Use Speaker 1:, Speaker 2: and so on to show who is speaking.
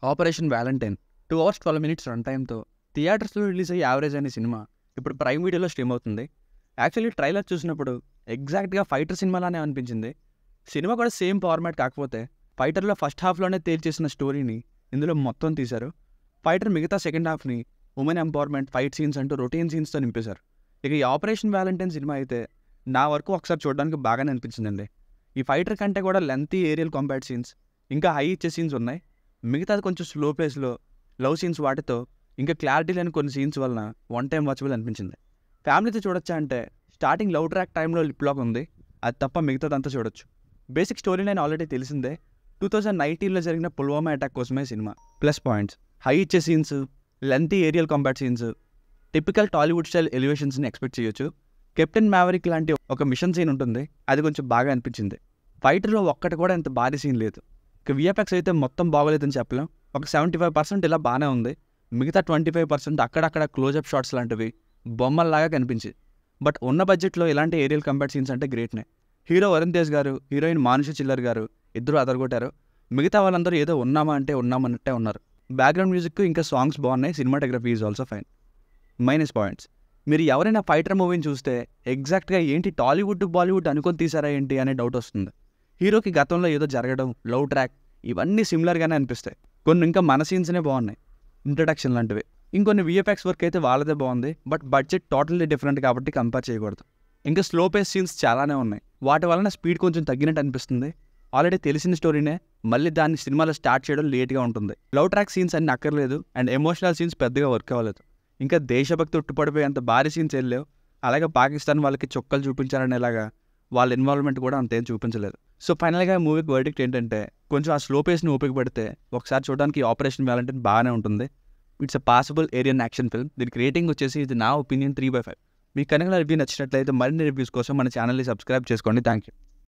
Speaker 1: Operation Valentine 2 hours 12 minutes run టైమ్తో థియేటర్స్లో release అయ్యి యావరేజ్ అనే సినిమా ఇప్పుడు ప్రైమ్ వీడియోలో స్ట్రీమ్ అవుతుంది. యాక్చువల్లీ ట్రైలర్ చూసినప్పుడు ఎగ్జాక్ట్గా ఫైటర్ సినిమాలానే అనిపించింది. సినిమా కూడా సేమ్ ఫార్మాట్ కాకపోతే ఫైటర్లో ఫస్ట్ హాఫ్లోనే తేల్చేసిన స్టోరీని ఇందులో మొత్తం తీశారు. ఫైటర్ మిగతా సెకండ్ హాఫ్ని ఉమెన్ ఎంపవర్మెంట్, ఫైట్ సీన్స్ అంటూ రొటీన్ సీన్స్తో నింపేశారు. ఇక ఈ ఆపరేషన్ వ్యాలంటైన్ సినిమా అయితే నా వరకు ఒకసారి చూడడానికి బాగానే అనిపించిందండి. ఈ ఫైటర్ కంటే కూడా లెంతీ ఏరియల్ కాంబాట్ సీన్స్, ఇంకా హై ఇచ్చే సీన్స్ ఉన్నాయి. మిగతాది కొంచెం స్లో పేస్లో లవ్ సీన్స్ వాటితో ఇంకా క్లారిటీ లేని కొన్ని సీన్స్ వలన వన్ టైం వాచబుల్ అనిపించింది. ఫ్యామిలీతో చూడొచ్చా అంటే స్టార్టింగ్ లవ్ ట్రాక్ టైంలో లిప్ లాక్ ఉంది, అది తప్ప మిగతాదంతా చూడొచ్చు. బేసిక్ స్టోరీ లైన్ ఆల్రెడీ తెలిసిందే. 2019లో జరిగిన పుల్వామా అటాక్ కోసమే సినిమా. ప్లస్ పాయింట్స్ హై ఇచ్చే scenes, lengthy aerial combat scenes, typical Tollywood style ఎలివేషన్స్ని ఎక్స్పెక్ట్ చేయొచ్చు. కెప్టెన్ మ్యావరిక్ లాంటి ఒక మిషన్ సీన్ ఉంటుంది, అది కొంచెం బాగా అనిపించింది. ఫైటర్లో ఒక్కటి కూడా ఇంత భారీ సీన్ లేదు. ఇక విఎఫ్ఎక్స్ అయితే మొత్తం బాగోలేదని చెప్పలేం. ఒక 75% ఇలా బాగానే ఉంది, మిగతా 25% అక్కడక్కడ క్లోజప్ షాట్స్ లాంటివి బొమ్మల్లాగా కనిపించింది. బట్ ఉన్న బడ్జెట్లో ఇలాంటి ఏరియల్ కంబాట్ సీన్స్ అంటే గ్రేట్నే. హీరో వరుణ్ తేజ్ గారు, హీరోయిన్ మానుషి చిల్లర్ గారు ఇద్దరు అదరగొట్టారు. మిగతా వాళ్ళందరూ ఏదో ఉన్నామా అంటే ఉన్నామన్నట్టే ఉన్నారు. బ్యాక్గ్రౌండ్ మ్యూజిక్ ఇంకా సాంగ్స్ బాగున్నాయి. Cinematography is also fine. Minus points, మీరు ఎవరైనా ఫైటర్ మూవీని చూస్తే ఎగ్జాక్ట్గా ఏంటి టాలీవుడ్ బాలీవుడ్ అనుకొని తీసారా ఏంటి అనే డౌట్ వస్తుంది. హీరోకి గతంలో ఏదో జరగడం, లవ్ ట్రాక్ ఇవన్నీ సిమిలర్గానే అనిపిస్తాయి. కొన్ని ఇంకా మన సీన్స్నే బాగున్నాయి, ఇంట్రడక్షన్ లాంటివి. ఇంకొన్ని విఎఫ్ఎక్స్ వర్క్ అయితే వాళ్ళదే బాగుంది, బట్ బడ్జెట్ టోటల్లీ డిఫరెంట్ కాబట్టి కంపేర్ చేయకూడదు. ఇంకా స్లో పేస్ సీన్స్ చాలానే ఉన్నాయి, వాటి వలన స్పీడ్ కొంచెం తగ్గినట్టు అనిపిస్తుంది. ఆల్రెడీ తెలిసిన స్టోరీనే మళ్ళీ దాన్ని సినిమాలో స్టార్ట్ చేయడం లేట్గా ఉంటుంది. లవ్ ట్రాక్ సీన్స్ అన్ని అక్కర్లేదు, అండ్ ఎమోషనల్ సీన్స్ పెద్దగా వర్క్ అవ్వలేదు. ఇంకా దేశభక్తి ఉట్టుపడిపోయేంత భారీ సీన్స్ వెళ్ళలేవు. అలాగే పాకిస్తాన్ వాళ్ళకి చొక్కలు చూపించారనేలాగా వాళ్ళ ఇన్వాల్వ్మెంట్ కూడా అంతేం చూపించలేదు. సో ఫైనల్గా మూవీకి వర్డిక్ట్ ఏంటంటే కొంచెం ఆ స్లో పేస్ని ఉపయోగపడితే ఒకసారి చూడడానికి ఆపరేషన్ వ్యాలంటైన్ బాగానే ఉంటుంది. It's a possible aerial action film. దీనికి రేటింగ్ వచ్చేసి ఇది నా ఒపీనియన్ 3/5. మీకు కనుక రివ్యూ నచ్చినట్లయితే మరిన్ని రివ్యూస్ కోసం మన ఛానల్ని సబ్స్క్రైబ్ చేసుకోండి. Thank you.